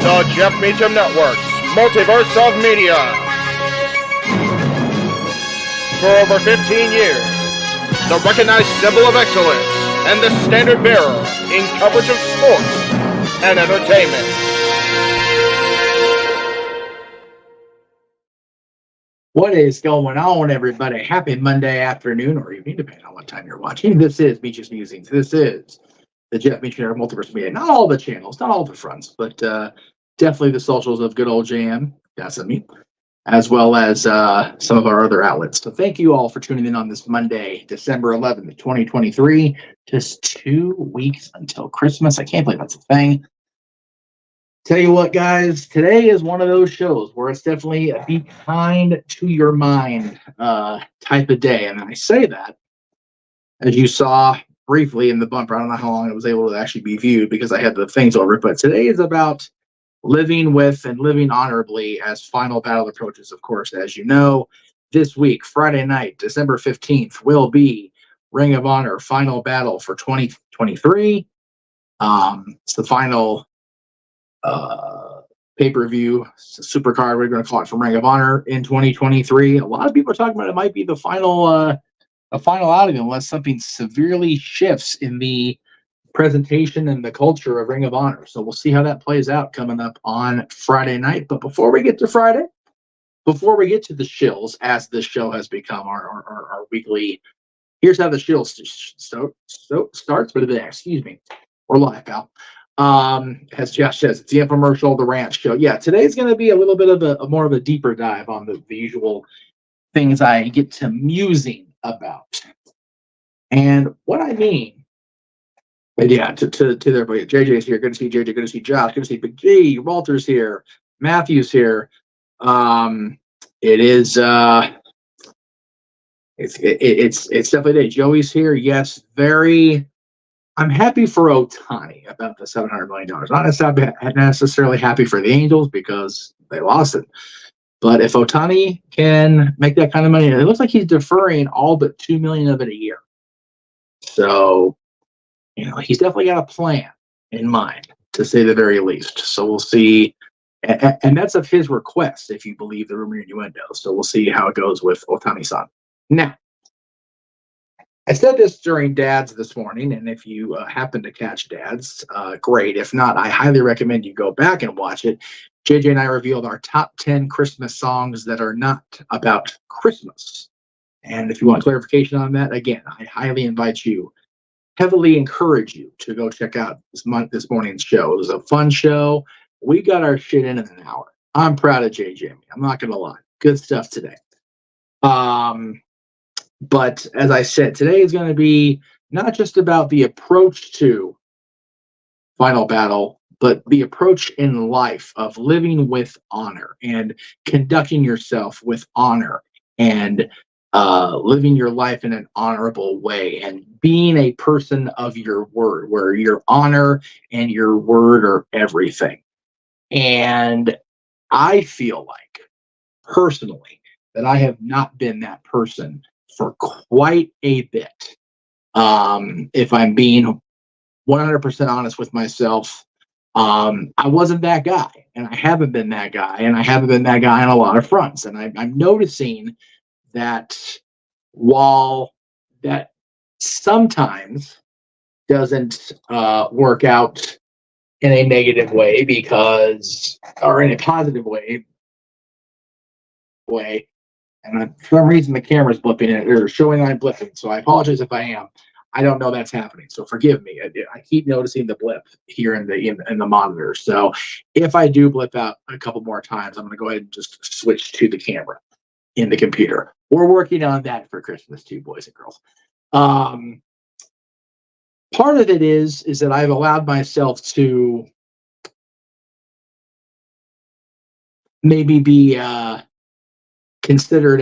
The Jeff Meacham Network's Multiverse of Media. For over 15 years, the recognized symbol of excellence and the standard bearer in coverage of sports and entertainment. What is going on, everybody? Happy Monday afternoon or evening, depending on what time you're watching. This is Meach's Musings. This is the Jeff Meacham Network Multiverse of Media. Not all the channels, not all the fronts, but definitely the socials of good old JM, that's me, as well as some of our other outlets. So thank you all for tuning in on this Monday, December 11th, 2023. Just 2 weeks until Christmas. I can't believe that's a thing. Tell you what, guys, today is one of those shows where it's definitely a be kind to your mind type of day. And I say that, as you saw briefly in the bumper. I don't know how long it was able to actually be viewed because I had the things over it, but today is about living with and living honorably as Final Battle approaches. Of course, as you know, this week, Friday night, December 15th, will be Ring of Honor Final Battle for 2023. It's the final pay-per-view, supercard, we're going to call it, from Ring of Honor in 2023. A lot of people are talking about it might be the final outing unless something severely shifts in the presentation and the culture of Ring of Honor. So we'll see how that plays out coming up on Friday night. But before we get to Friday, before we get to the shills, as this show has become our weekly, here's how the shills starts for the day. Excuse me. We're live, pal. As Josh says, it's the infomercial, the ranch show. Yeah, today's going to be a little bit of a more of a deeper dive on the usual things I get to musing about. And what I mean, but yeah, to everybody, JJ's here. Good to see JJ. Good to see Josh. Good to see Big G. Walter's here. Matthew's here. It is. It's definitely Joey's here. Yes, very. I'm happy for Ohtani about the $700 million. Not necessarily happy for the Angels because they lost it. But if Ohtani can make that kind of money, it looks like he's deferring all but $2 million of it a year. So, he's definitely got a plan in mind, to say the very least. So we'll see. And that's of his request, if you believe the rumor innuendo. So we'll see how it goes with Ohtani-san. Now, I said this during Dads this morning, and if you happen to catch Dads, great. If not, I highly recommend you go back and watch it. JJ and I revealed our top 10 Christmas songs that are not about Christmas. And if you want clarification on that, again, I highly heavily encourage you to go check out this morning's show. It was a fun show. We got our shit in an hour. I'm proud of JJ. I'm not going to lie. Good stuff today. But as I said, today is going to be not just about the approach to Final Battle, but the approach in life of living with honor and conducting yourself with honor and living your life in an honorable way and being a person of your word, where your honor and your word are everything. And I feel like, personally, that I have not been that person for quite a bit. If I'm being 100% honest with myself, I wasn't that guy, and I haven't been that guy, and I haven't been that guy on a lot of fronts. And I'm noticing that while that sometimes doesn't work out in a negative way or in a positive way, And for some reason, the camera's blipping it or showing I'm blipping. So I apologize if I am. I don't know that's happening. So forgive me. I keep noticing the blip here in the monitor. So if I do blip out a couple more times, I'm going to go ahead and just switch to the camera in the computer. We're working on that for Christmas too, boys and girls. Part of it is that I've allowed myself to maybe be considered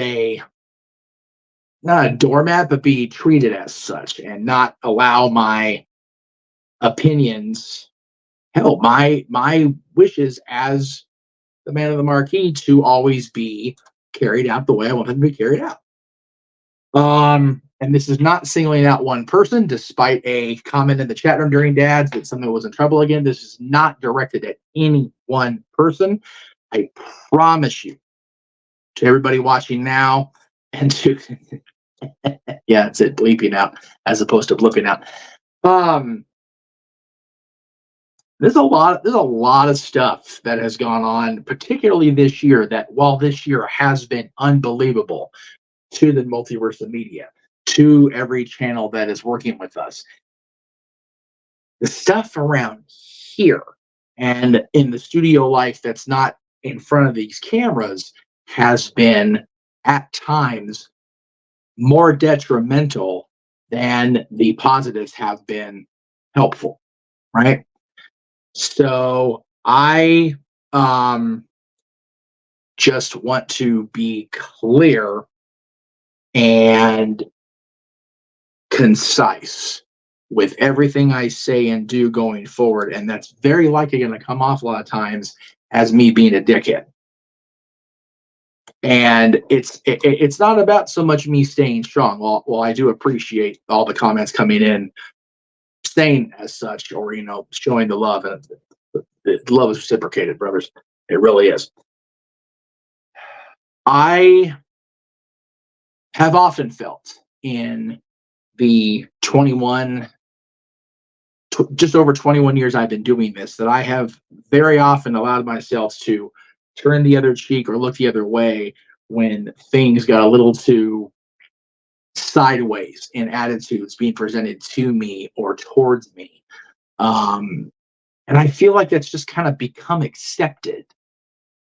not a doormat, but be treated as such, and not allow my opinions, hell, my wishes as the man of the marquee to always be carried out the way I want them to be carried out. And this is not singling out one person, despite a comment in the chat room during Dads that someone was in trouble again. This is not directed at any one person. I promise you, to everybody watching now, and to yeah, it's it bleeping out as opposed to blipping out. There's a lot of stuff that has gone on, particularly this year, that while this year has been unbelievable to the multiverse of media, to every channel that is working with us, the stuff around here and in the studio life that's not in front of these cameras has been at times more detrimental than the positives have been helpful, right? So I just want to be clear and concise with everything I say and do going forward, and that's very likely going to come off a lot of times as me being a dickhead. And it's not about so much me staying strong. Well, I do appreciate all the comments coming in saying as such, or showing the love, and the love is reciprocated, brothers. It really is. I have often felt in the just over 21 years I've been doing this, that I have very often allowed myself to turn the other cheek or look the other way when things got a little too sideways in attitudes being presented to me or towards me. And I feel like that's just kind of become accepted.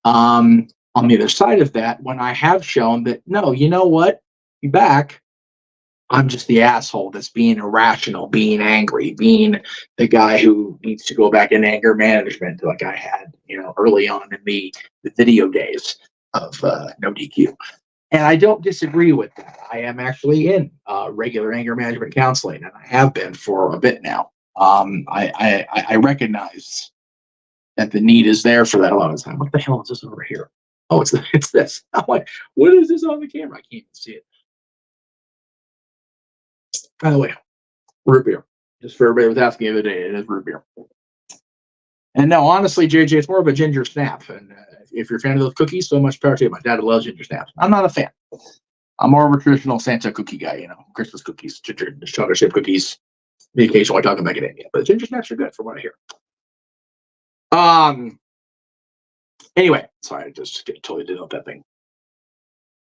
On the other side of that, when I have shown that, no, you know what? You back. I'm just the asshole that's being irrational, being angry, being the guy who needs to go back in anger management like I had, early on in the video days of No DQ. And I don't disagree with that. I am actually in regular anger management counseling, and I have been for a bit now. I recognize that the need is there for that a lot of time. What the hell is this over here? Oh, it's this. I'm like, what is this on the camera? I can't even see it. By the way, root beer. Just for everybody who was asking the other day, it is root beer. And no, honestly, JJ, it's more of a ginger snap. And if you're a fan of those cookies, so much power to you. My dad loves ginger snaps. I'm not a fan. I'm more of a traditional Santa cookie guy, Christmas cookies, ginger, chocolate chip cookies. The occasional I talk about macadamia, but ginger snaps are good from what I hear. Anyway, sorry, I just totally didn't let that thing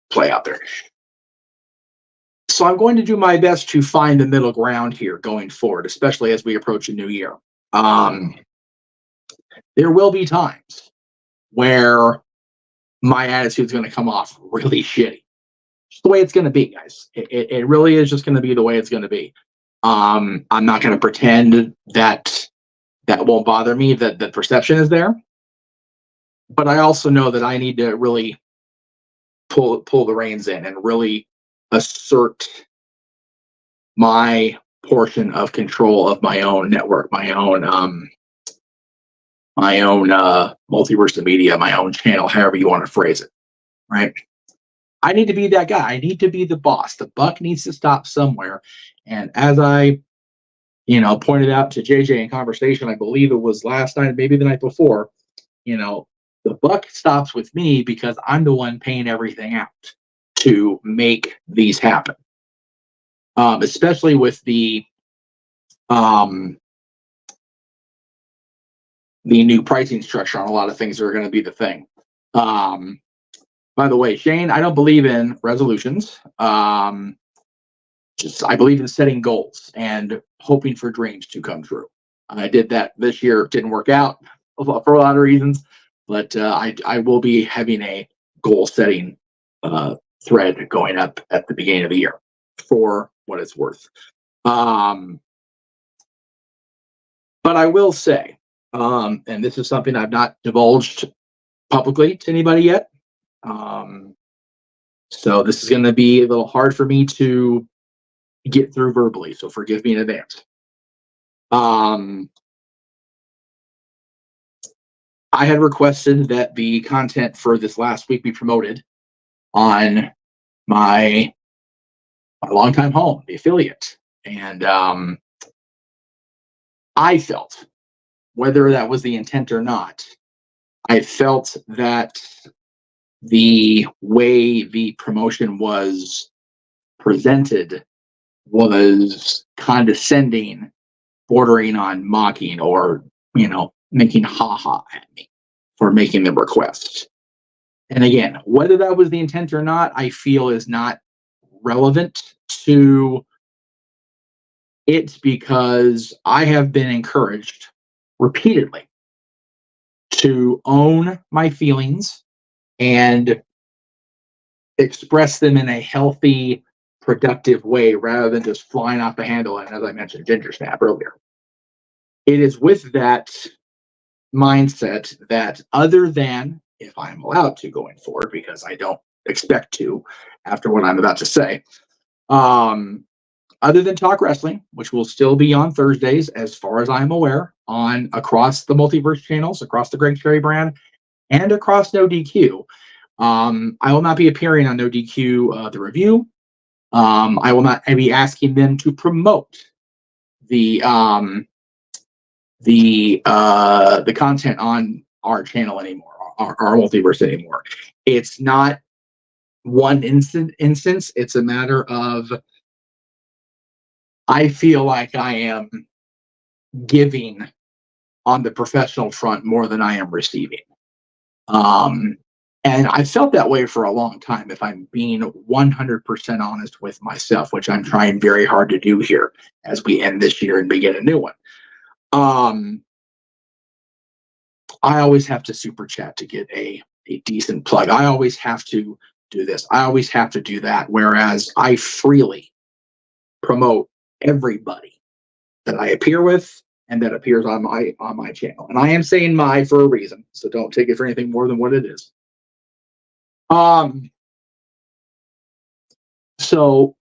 play out there. So I'm going to do my best to find the middle ground here going forward, especially as we approach a new year. There will be times where my attitude is going to come off really shitty. Just the way it's going to be, guys. It really is just going to be the way it's going to be. I'm not going to pretend that won't bother me, that the perception is there. But I also know that I need to really pull the reins in and really assert my portion of control of my own network, my own multiverse of media, my own channel, however you want to phrase it, right? I need to be that guy. I need to be the boss. The buck needs to stop somewhere. And as I, pointed out to JJ in conversation, I believe it was last night, maybe the night before, the buck stops with me because I'm the one paying everything out to make these happen. Especially with the new pricing structure on a lot of things that are going to be the thing. By the way, Shane, I don't believe in resolutions. Just I believe in setting goals and hoping for dreams to come true. I did that this year. It didn't work out for a lot of reasons, but I will be having a goal setting thread going up at the beginning of the year for what it's worth. But I will say, and this is something I've not divulged publicly to anybody yet. So this is going to be a little hard for me to get through verbally. So forgive me in advance. I had requested that the content for this last week be promoted on my longtime home, the affiliate. And I felt, whether that was the intent or not, I felt that the way the promotion was presented was condescending, bordering on mocking, or, making ha at me for making the request. And again, whether that was the intent or not, I feel is not relevant to it, because I have been encouraged repeatedly to own my feelings and express them in a healthy, productive way rather than just flying off the handle. And as I mentioned, ginger snap earlier. It is with that mindset that, other than, if I'm allowed to going forward, because I don't expect to after what I'm about to say, other than Talk Wrestling, which will still be on Thursdays, as far as I'm aware, on across the multiverse channels, across the Greg Cherry brand, and across No DQ. I will not be appearing on No DQ, the review. I will not be asking them to promote the content on our channel anymore, our multiverse anymore. It's not one instance. It's a matter of, I feel like I am giving on the professional front more than I am receiving. And I felt that way for a long time, if I'm being 100% honest with myself, which I'm trying very hard to do here as we end this year and begin a new one. I always have to super chat to get a decent plug. I always have to do this. I always have to do that. Whereas I freely promote everybody that I appear with and that appears on my channel. And I am saying my for a reason, so don't take it for anything more than what it is. So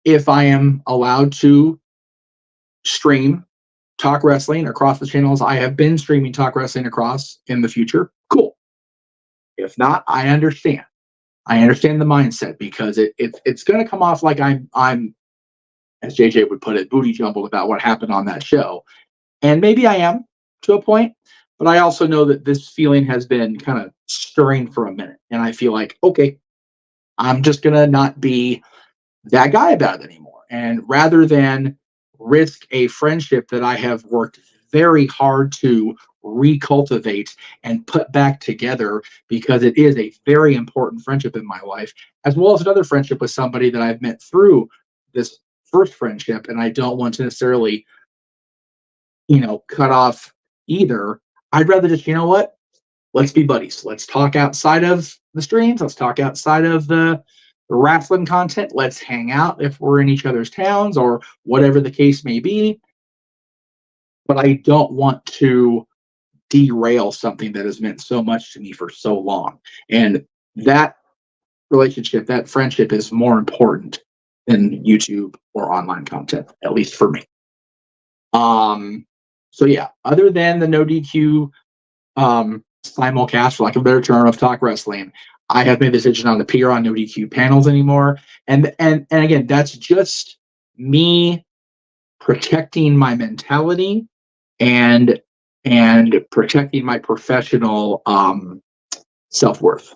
if I am allowed to stream Talk Wrestling across the channels I have been streaming Talk Wrestling across in the future, cool. If not, I understand. I understand the mindset, because it's going to come off like I'm, as JJ would put it, booty jumbled about what happened on that show. And maybe I am, to a point, but I also know that this feeling has been kind of stirring for a minute. And I feel like, okay, I'm just going to not be that guy about it anymore. And rather than risk a friendship that I have worked very hard to recultivate and put back together, because it is a very important friendship in my life, as well as another friendship with somebody that I've met through this first friendship, and I don't want to necessarily, cut off either. I'd rather just, let's be buddies. Let's talk outside of the streams. Let's talk outside of the wrestling content. Let's hang out if we're in each other's towns or whatever the case may be. But I don't want to derail something that has meant so much to me for so long. And that relationship, that friendship, is more important than YouTube or online content, at least for me. So yeah, other than the No DQ simulcast, for lack of a better term, of Talk Wrestling, I have made the decision not to appear on No DQ panels anymore. And again, that's just me protecting my mentality and protecting my professional self-worth,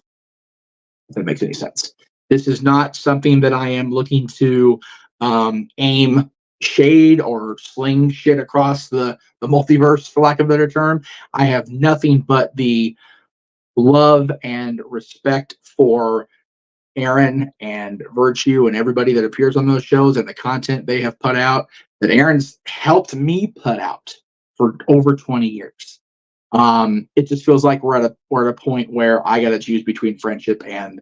if that makes any sense. This is not something that I am looking to aim shade or sling shit across the multiverse, for lack of a better term. I have nothing but the love and respect for Aaron and Virtue and everybody that appears on those shows and the content they have put out that Aaron's helped me put out for over 20 years. It just feels like we're at a point where I got to choose between friendship and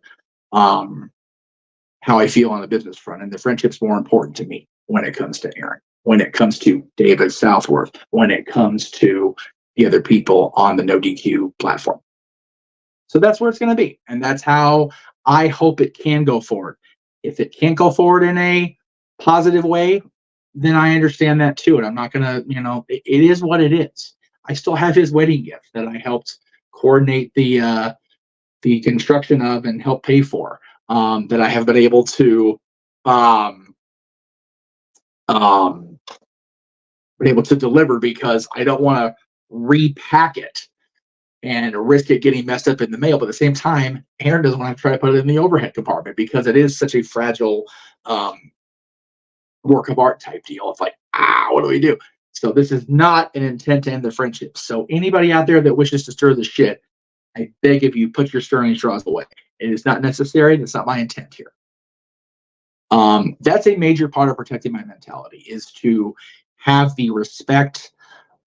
how I feel on the business front, and the friendship's more important to me when it comes to Aaron, when it comes to David Southworth, when it comes to the other people on the No DQ platform. So that's where it's going to be, and that's how I hope it can go forward. If it can't go forward in a positive way, then I understand that too, and I'm not going to, it is what it is. I still have his wedding gift that I helped coordinate the construction of and help pay for. That I have been able to deliver because I don't want to repack it and risk it getting messed up in the mail. But at the same time, Aaron doesn't want to try to put it in the overhead compartment because it is such a fragile work of art type deal. It's like, what do we do? So this is not an intent to end the friendship. So anybody out there that wishes to stir the shit, I beg of you, put your stirring straws away. It is not necessary. That's not my intent here. That's a major part of protecting my mentality, is to have the respect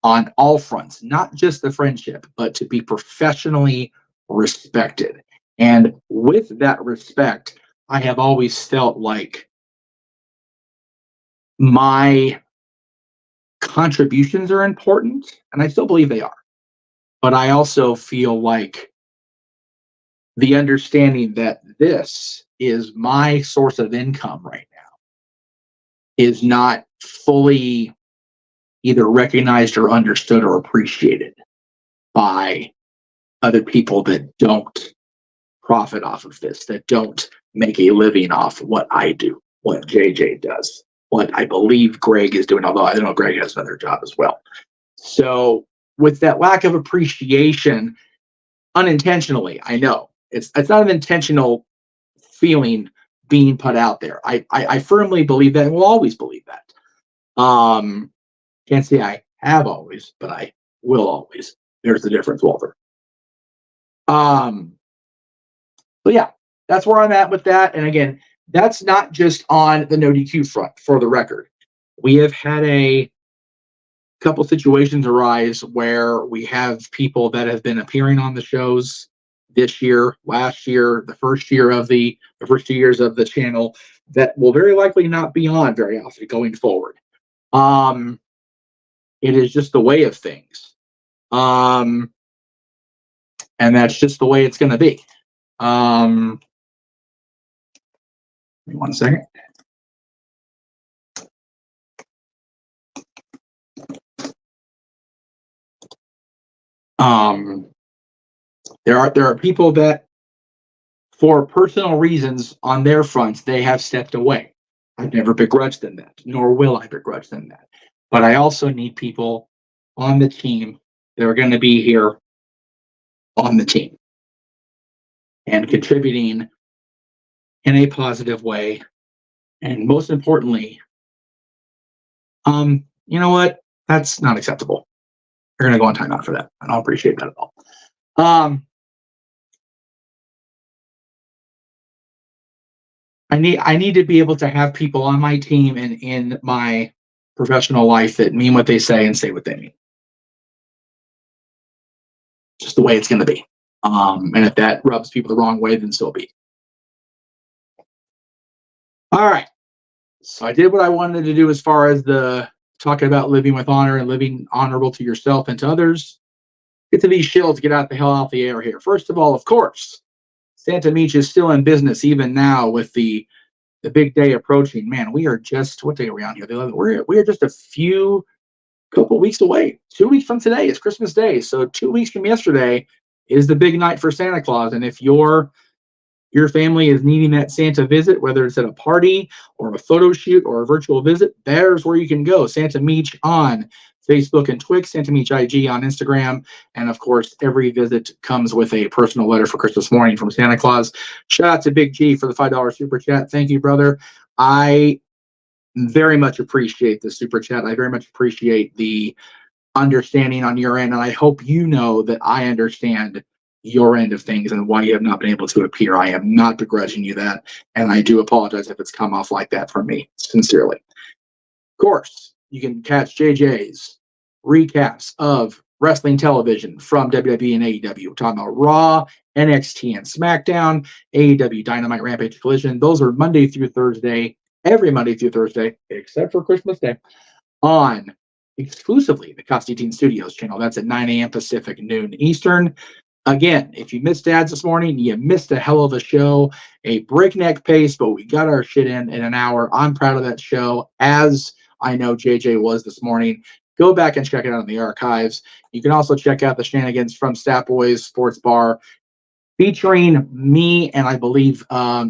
on all fronts, not just the friendship, but to be professionally respected. And with that respect, I have always felt like my contributions are important, and I still believe they are. But I also feel like the understanding that this is my source of income right now is not fully either recognized or understood or appreciated by other people that don't profit off of this, that don't make a living off what I do, what JJ does, what I believe Greg is doing, although I know Greg has another job as well. So with that lack of appreciation, unintentionally, I know it's not an intentional feeling being put out there. I firmly believe that and will always believe that. Can't say I have always, but I will always. There's the difference, Walter. But yeah, that's where I'm at with that. And again, that's not just on the No DQ front, for the record. We have had a couple situations arise where we have people that have been appearing on the shows this year, last year, the first 2 years of the channel, that will very likely not be on very often going forward. It is just the way of things. And that's just the way it's going to be. Give me 1 second. There are people that, for personal reasons on their fronts, they have stepped away. I've never begrudged them that, nor will I begrudge them that. But I also need people on the team that are going to be here on the team and contributing in a positive way. And most importantly, you know what? That's not acceptable. You're going to go on timeout for that. I don't appreciate that at all. I need to be able to have people on my team and in my professional life that mean what they say and say what they mean. Just the way it's going to be. And if that rubs people the wrong way, then so be. All right. So I did what I wanted to do as far as the talking about living with honor and living honorable to yourself and to others. Get to these shills, get out the hell out the air here. First of all, of course, Santa Meach is still in business even now with the big day approaching. Man, we are just, what day are we on here? The 11th. We are just a couple weeks away. 2 weeks from today is Christmas Day. So 2 weeks from yesterday is the big night for Santa Claus. And if your family is needing that Santa visit, whether it's at a party or a photo shoot or a virtual visit, there's where you can go. Santa Meach on Facebook and Twix, Santa Meach IG on Instagram. And of course, every visit comes with a personal letter for Christmas morning from Santa Claus. Shout out to Big G for the $5 super chat. Thank you, brother. I very much appreciate the super chat. I very much appreciate the understanding on your end. And I hope you know that I understand your end of things and why you have not been able to appear. I am not begrudging you that, and I do apologize if it's come off like that from me, sincerely. Of course, you can catch JJ's recaps of wrestling television from WWE and AEW. We're talking about Raw, NXT, and SmackDown, AEW, Dynamite, Rampage, Collision. Those are Monday through Thursday, every Monday through Thursday, except for Christmas Day, on exclusively the Constantine Studios channel. That's at 9 a.m. Pacific, noon Eastern. Again, if you missed ads this morning, you missed a hell of a show, a breakneck pace, but we got our shit in an hour. I'm proud of that show, as I know JJ was this morning. Go back and check it out in the archives. You can also check out the shenanigans from Stat Boys Sports Bar, featuring me and I believe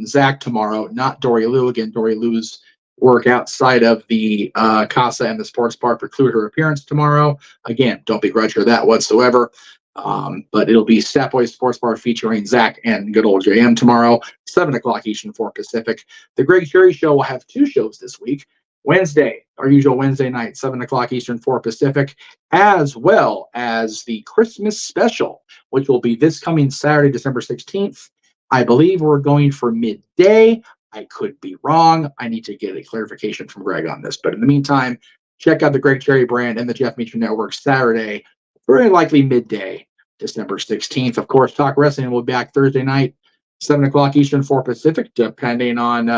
Zach tomorrow, not Dory Lou. Again, Dory Lou's work outside of the Casa and the Sports Bar preclude her appearance tomorrow. Again, don't begrudge her that whatsoever. But it'll be Stat Boys Sports Bar featuring Zach and good old JM tomorrow, 7 o'clock Eastern, 4 Pacific. The Greg Cherry Show will have 2 shows this week. Wednesday, our usual Wednesday night, 7 o'clock Eastern, 4 Pacific, as well as the Christmas special, which will be this coming Saturday, December 16th. I believe we're going for midday. I could be wrong. I need to get a clarification from Greg on this. But in the meantime, check out the Greg Cherry brand and the Jeff Meach Network Saturday, very likely midday, December 16th. Of course, Talk Wrestling will be back Thursday night, 7 o'clock Eastern, 4 Pacific, depending on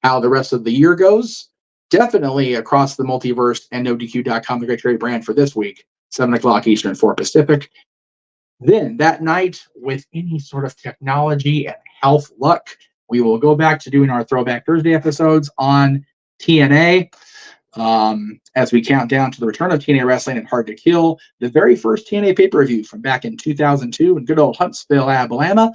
how the rest of the year goes. Definitely across the multiverse and NoDQ.com, the Great Cherry brand for this week, 7 o'clock Eastern, 4 Pacific. Then that night, with any sort of technology and health luck, we will go back to doing our Throwback Thursday episodes on TNA as we count down to the return of TNA Wrestling and Hard to Kill, the very first TNA pay-per-view from back in 2002 in good old Huntsville, Alabama.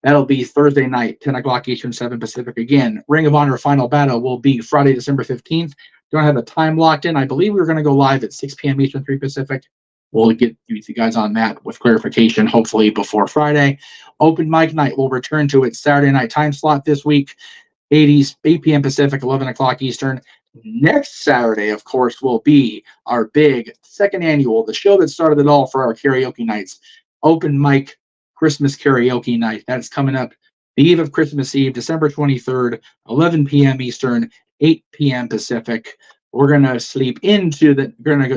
That'll be Thursday night, 10 o'clock Eastern, 7 Pacific. Again, Ring of Honor Final Battle will be Friday, December 15th. Don't have the time locked in. I believe we're going to go live at 6 p.m. Eastern, 3 Pacific. We'll get you guys on that with clarification, hopefully before Friday. Open Mic Night will return to its Saturday night time slot this week, 8 p.m. Pacific, 11 o'clock Eastern. Next Saturday, of course, will be our big second annual, the show that started it all for our karaoke nights, Open Mic Christmas Karaoke Night. That's coming up the eve of Christmas Eve, December 23rd, 11 p.m. Eastern, 8 p.m. Pacific. We're going to go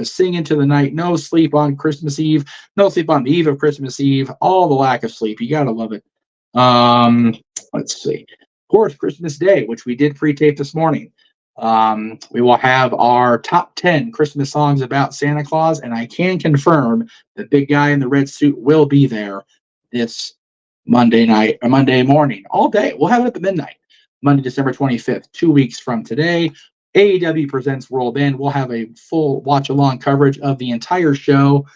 sing into the night. No sleep on Christmas Eve. No sleep on the eve of Christmas Eve. All the lack of sleep. You got to love it. Let's see. Of course, Christmas Day, which we did pre-tape this morning. We will have our top 10 Christmas songs about Santa Claus, and I can confirm the big guy in the red suit will be there this Monday night or Monday morning, all day. We'll have it up at midnight, Monday, December 25th, 2 weeks from today. AEW presents World End. We'll have a full watch-along coverage of the entire show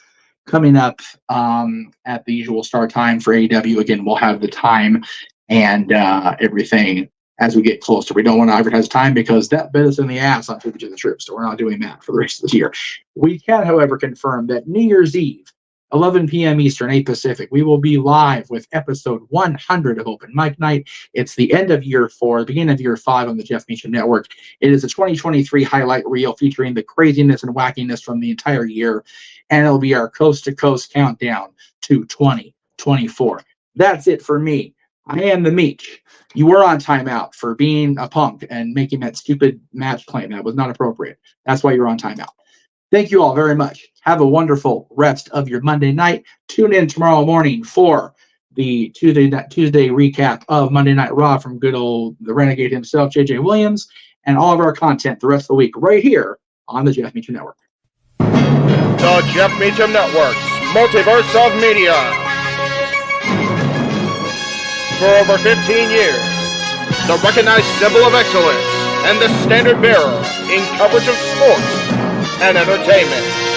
coming up at the usual start time for AEW. Again, we'll have the time and everything as we get closer. We don't want to advertise time because that bit us in the ass on Tribute to the Troops, so we're not doing that for the rest of the year. We can, however, confirm that New Year's Eve, 11 p.m. Eastern, 8 Pacific, we will be live with episode 100 of Open Mic Night. It's the end of year 4, the beginning of year 5 on the Jeff Meach Network. It is a 2023 highlight reel featuring the craziness and wackiness from the entire year, and it'll be our coast-to-coast countdown to 2024. That's it for me. I am the Meach. You were on timeout for being a punk and making that stupid match claim. That was not appropriate. That's why you're on timeout. Thank you all very much. Have a wonderful rest of your Monday night. Tune in tomorrow morning for the Tuesday recap of Monday Night Raw from good old the Renegade himself, JJ Williams, and all of our content the rest of the week right here on the Jeff Meacham Network. The Jeff Meacham Network's Multiverse of Media. For over 15 years, the recognized symbol of excellence and the standard bearer in coverage of sports and entertainment.